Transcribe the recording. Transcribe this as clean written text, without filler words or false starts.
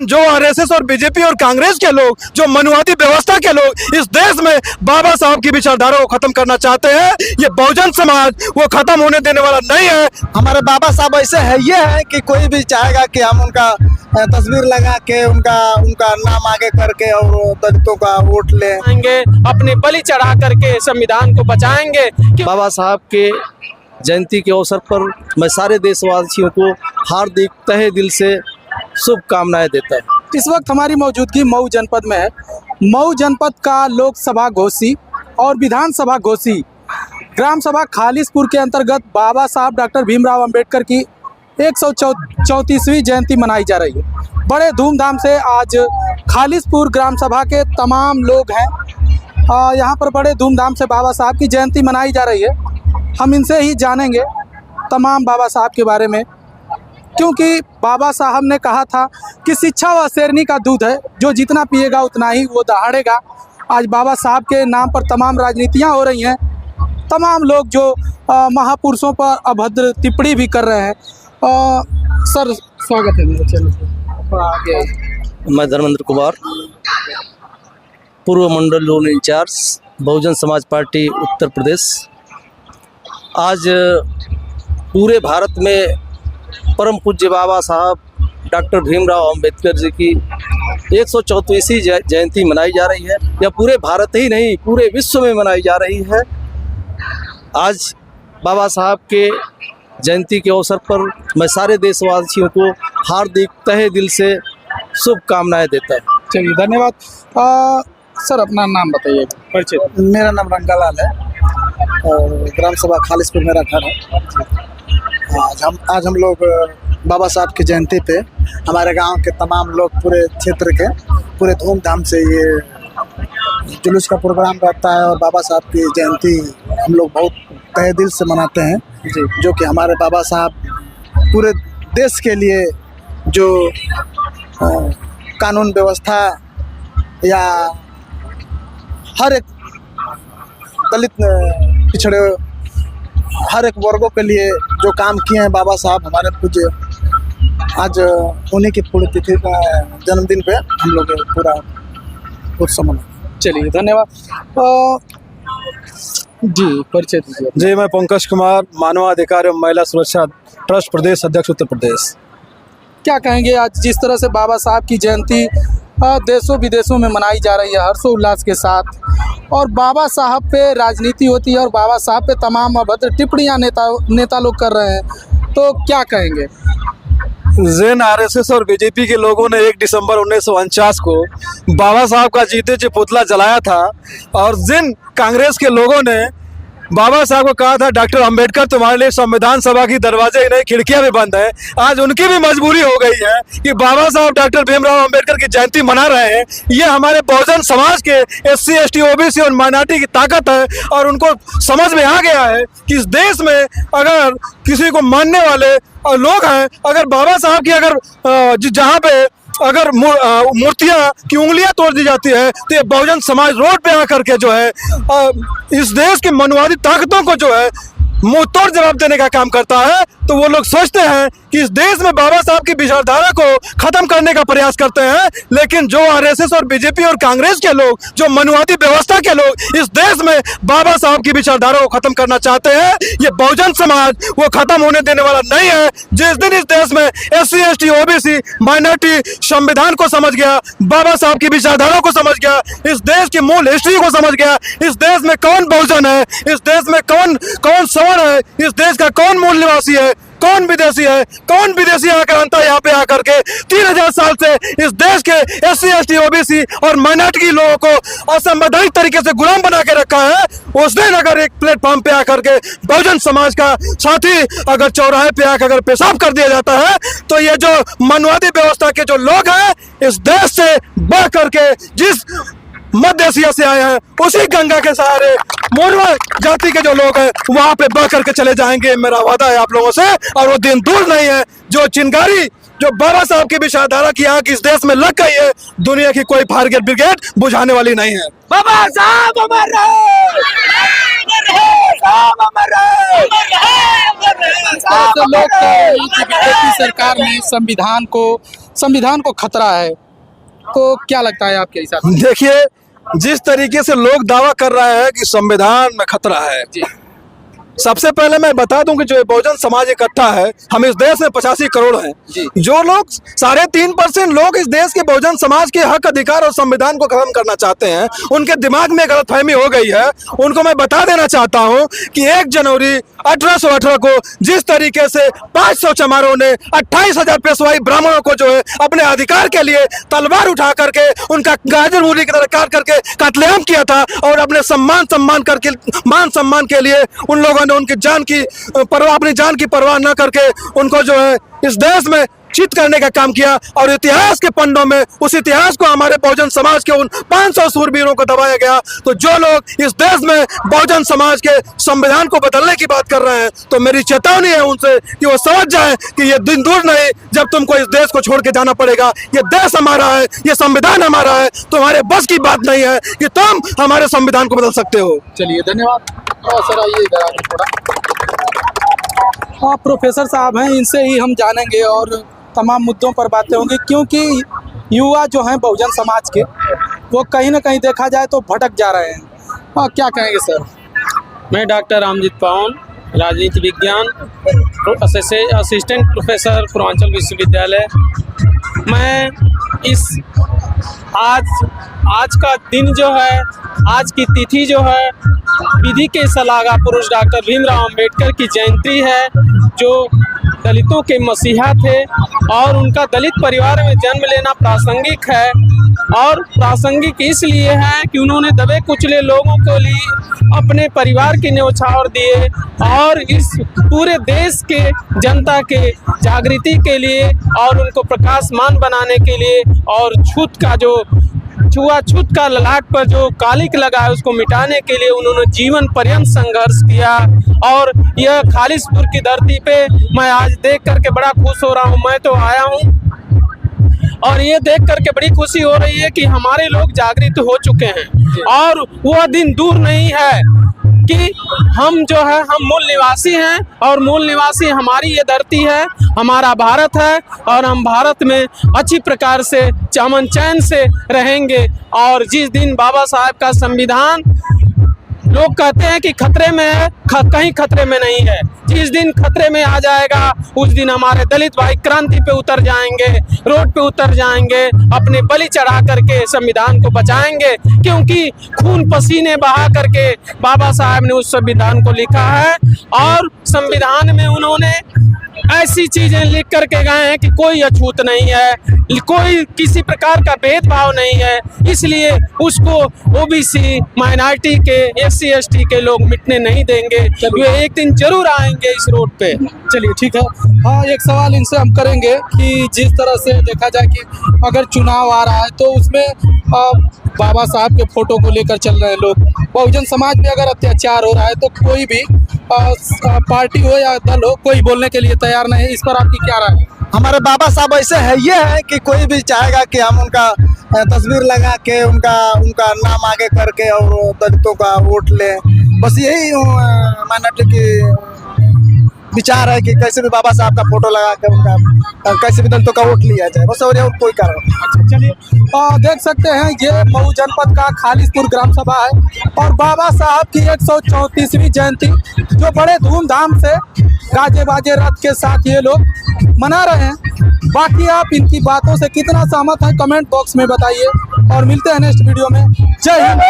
जो आरएसएस और बीजेपी और कांग्रेस के लोग, जो मनुवादी व्यवस्था के लोग इस देश में बाबा साहब की विचारधारा को खत्म करना चाहते हैं, ये बहुजन समाज वो खत्म होने देने वाला नहीं है। हमारे बाबा साहब ऐसे है, ये है कि कोई भी चाहेगा कि हम उनका तस्वीर लगा के उनका नाम आगे करके और दलितों का वोट लेंगे, अपने बलि चढ़ा करके संविधान को बचाएंगे। बाबा साहब के जयंती के अवसर पर मैं सारे देशवासियों को हार्दिक तहे दिल से शुभकामनाएं देता हूँ। इस वक्त हमारी मौजूदगी मऊ जनपद में है। मऊ जनपद का लोकसभा घोषी और विधानसभा घोषी ग्राम सभा खालिसपुर के अंतर्गत बाबा साहब डॉक्टर भीमराव अंबेडकर की 134वीं जयंती मनाई जा रही है। बड़े धूमधाम से आज खालिसपुर ग्राम सभा के तमाम लोग हैं, यहाँ पर बड़े धूमधाम से बाबा साहब की जयंती मनाई जा रही है। हम इनसे ही जानेंगे तमाम बाबा साहब के बारे में, क्योंकि बाबा साहब ने कहा था कि शिक्षा व शेरनी का दूध है, जो जितना पिएगा उतना ही वो दहाड़ेगा। आज बाबा साहब के नाम पर तमाम राजनीतियाँ हो रही हैं, तमाम लोग जो महापुरुषों पर अभद्र टिप्पणी भी कर रहे हैं। सर स्वागत है मेरे चैनल पर। मैं धर्मेंद्र कुमार, पूर्व मंडल zone in charge, Bahujan Samaj party Uttar Pradesh. आज पूरे भारत में परम पूज्य बाबा साहब डॉक्टर भीमराव अंबेडकर जी की 134वीं जयंती मनाई जा रही है। यह पूरे भारत ही नहीं, पूरे विश्व में मनाई जा रही है। आज बाबा साहब के जयंती के अवसर पर मैं सारे देशवासियों को हार्दिक तहे दिल से शुभकामनाएं देता हूँ। चलिए, धन्यवाद। सर अपना नाम बताइए, परिचय। मेरा नाम रंगालाल है और ग्राम सभा खालिसपुर मेरा घर है। आज हम लोग बाबा साहब की जयंती पे हमारे गांव के तमाम लोग, पूरे क्षेत्र के पूरे धूमधाम से ये जुलूस का प्रोग्राम रहता है और बाबा साहब की जयंती हम लोग बहुत तहे दिल से मनाते हैं, जो कि हमारे बाबा साहब पूरे देश के लिए जो कानून व्यवस्था या हर एक दलित पिछड़े हर एक वर्गों के लिए जो काम किए हैं बाबा साहब हमारे पूज्य, आज उन्हीं की पुण्यतिथि का जन्मदिन पे हम लोग पूरा उत्सव मनाते। चलिए, धन्यवाद। जी परिचय दीजिए। जी, मैं पंकज कुमार, मानवाधिकार एवं महिला सुरक्षा ट्रस्ट प्रदेश अध्यक्ष उत्तर प्रदेश। क्या कहेंगे, आज जिस तरह से बाबा साहब की जयंती देशों विदेशों में मनाई जा रही है हर्षोल्लास के साथ, और बाबा साहब पे राजनीति होती है और बाबा साहब पे तमाम अभद्र टिप्पणियां नेता लोग कर रहे हैं, तो क्या कहेंगे? जिन आरएसएस और बीजेपी के लोगों ने 1 दिसंबर 1949 को बाबा साहब का जीते जी पुतला जलाया था, और जिन कांग्रेस के लोगों ने बाबा साहब को कहा था डॉक्टर अंबेडकर तुम्हारे लिए संविधान सभा की दरवाजे ही नहीं खिड़कियां भी बंद है, आज उनकी भी मजबूरी हो गई है कि बाबा साहब डॉक्टर भीमराव अंबेडकर की जयंती मना रहे हैं। ये हमारे बहुजन समाज के SC ST OBC और माइनॉरिटी की ताकत है, और उनको समझ में आ गया है कि इस देश में अगर किसी को मानने वाले लोग हैं, अगर बाबा साहब की अगर जहाँ पे अगर मूर्तियां की उंगलियां तोड़ दी जाती है, तो ये बहुजन समाज रोड पे आकर के जो है इस देश की मनुवादी ताकतों को जो है मुंह तोड़ जवाब देने का काम करता है। तो वो लोग सोचते हैं कि इस देश में बाबा साहब की विचारधारा को खत्म करने का प्रयास करते हैं, लेकिन जो आरएसएस और बीजेपी और कांग्रेस के लोग, जो मनुवादी व्यवस्था के लोग इस देश में बाबा साहब की विचारधारा को खत्म करना चाहते हैं, ये बहुजन समाज वो खत्म होने देने वाला नहीं है। जिस दिन इस देश में SC ST OBC माइनॉरिटी संविधान को समझ गया, बाबा साहब की विचारधारा को समझ गया, इस देश की मूल हिस्ट्री को समझ गया, इस देश में कौन बहुजन है, इस देश में कौन सवर्ण है, इस देश का कौन मूल निवासी है, कौन विदेशी है, कौन विदेशी आक्रांता यहाँ पे आकर के 3000 साल से इस देश के SC ST OBC और माइनॉरिटी के लोगों को असंवैधानिक तरीके से गुलाम बना के रखा है। उस दिन अगर एक प्लेटफॉर्म पे आकर के बहुजन समाज का साथी अगर चौराहे पे आकर अगर पेशाब कर दिया जाता है, तो ये जो मनवादी व्यवस्था के जो लोग हैं इस देश से बढ़ करके जिस मध्य एशिया से आए हैं, उसी गंगा के सहारे मोरवा जाति के जो लोग हैं वहां पे बह करके चले जाएंगे। मेरा वादा है आप लोगों से, और वो दिन दूर नहीं है जो चिंगारी जो बाबा साहब की विचारधारा की आग इस देश में लग गई है, दुनिया की कोई फायर ब्रिगेड बुझाने वाली नहीं है। बाबा साहब अमर रहे, लोग बीजेपी सरकार ने संविधान को संविधान को खतरा है, तो क्या लगता है आपके हिसाब से? देखिए, जिस तरीके से लोग दावा कर रहे हैं कि संविधान में खतरा है, जी सबसे पहले मैं बता दूं कि जो बहुजन समाज इकट्ठा है, हम इस देश में 85 करोड़ हैं। जी। जो लोग 3.5% लोग इस देश के बहुजन समाज के हक अधिकार और संविधान को खत्म करना चाहते हैं, उनके दिमाग में गलतफहमी हो गई है। उनको मैं बता देना चाहता हूं कि 1 जनवरी 1818 को जिस तरीके से 500 चमारों ने 28,000 पेशवाई ब्राह्मणों को जो है अपने अधिकार के लिए तलवार उठा करके उनका गाजर मूली की तरह काट करके कत्लेआम किया था, और अपने मान सम्मान के लिए उन लोगों ने उनकी जान की परवाह, अपनी जान की परवाह न करके उनको जो है इस देश में चित करने का काम किया। और इतिहास के पन्नों में उस इतिहास को हमारे बहुजन समाज के उन 500 सूरवीरों को दबाया गया। तो जो लोग इस देश में बहुजन समाज के संविधान को बदलने की बात कर रहे हैं, तो मेरी चेतावनी है उनसे कि वो समझ जाएं कि ये दिन दूर नहीं जब तुमको इस देश को छोड़ के जाना पड़ेगा। ये देश हमारा है, ये संविधान हमारा है, तुम्हारे बस की बात नहीं है कि तुम हमारे संविधान को बदल सकते हो। चलिए, धन्यवाद। सर आइए इधर आगे थोड़ा। आप प्रोफेसर साहब हैं, इनसे ही हम जानेंगे और तमाम मुद्दों पर बातें होंगी, क्योंकि युवा जो हैं बहुजन समाज के, वो कहीं ना कहीं देखा जाए तो भटक जा रहे हैं। क्या कहेंगे सर? मैं डॉक्टर रामजीत पावन, राजनीति विज्ञान असिस्टेंट प्रोफेसर पूर्वांचल विश्वविद्यालय। मैं इस आज का दिन जो है, आज की तिथि जो है, विधि के सलाहकार पुरुष डॉक्टर भीमराव अंबेडकर की जयंती है, जो दलितों के मसीहा थे और उनका दलित परिवार में जन्म लेना प्रासंगिक है। और प्रासंगिक इसलिए है कि उन्होंने दबे कुचले लोगों को लिए अपने परिवार की न्योछावर दिए और इस पूरे देश के जनता के जागृति के लिए और उनको प्रकाशमान बनाने के लिए और छुआछूत का ललाट पर जो कालिक लगा है उसको मिटाने के लिए उन्होंने जीवन पर्यंत संघर्ष किया। और यह खालिसपुर की धरती पे मैं आज देख करके बड़ा खुश हो रहा हूँ। मैं तो आया हूँ और ये देख करके बड़ी खुशी हो रही है कि हमारे लोग जागृत हो चुके हैं और वह दिन दूर नहीं है कि हम जो है, हम मूल निवासी हैं और मूल निवासी हमारी ये धरती है, हमारा भारत है और हम भारत में अच्छी प्रकार से अमन चैन से रहेंगे। और जिस दिन बाबा साहब का संविधान लोग कहते हैं कि खतरे में है, कहीं खतरे में नहीं है। जिस दिन खतरे में आ जाएगा उस दिन हमारे दलित भाई क्रांति पे उतर जाएंगे, रोड पे उतर जाएंगे, अपने बलि चढ़ा करके संविधान को बचाएंगे, क्योंकि खून पसीने बहा करके बाबा साहब ने उस संविधान को लिखा है। और संविधान में उन्होंने ऐसी चीजें लिख करके गए हैं कि कोई अछूत नहीं है, कोई किसी प्रकार का भेदभाव नहीं है, इसलिए उसको ओबीसी माइनॉरिटी के SC ST के लोग मिटने नहीं देंगे। वे एक दिन जरूर आएंगे इस रोड पे। चलिए ठीक है। हाँ, एक सवाल इनसे हम करेंगे कि जिस तरह से देखा जाए कि अगर चुनाव आ रहा है तो उसमें बाबा साहब के फोटो को लेकर चल रहे हैं लोग, बहुजन समाज में अगर अत्याचार हो रहा है तो कोई भी पार्टी हो या दल हो, कोई बोलने के लिए तैयार नहीं है। इस पर आपकी क्या राय है? हमारे बाबा साहब ऐसे है, ये है कि कोई भी चाहेगा कि हम उनका तस्वीर लगा के उनका नाम आगे करके और दलितों का वोट लें। बस यही माइनॉरिटी की विचार है कि कैसे भी बाबा साहब का फोटो लगा के उनका कैसे भी दलितों का वोट लिया जाए, बस और कोई कारण। अच्छा, चलिए देख सकते हैं ये मऊ जनपद का खालिसपुर ग्राम सभा है और बाबा साहब की 134वीं जयंती जो बड़े धूमधाम से गाजे बाजे रथ के साथ ये लोग मना रहे हैं। बाकी आप इनकी बातों से कितना सहमत हैं कमेंट बॉक्स में बताइए और मिलते हैं नेक्स्ट वीडियो में। जय हिंद।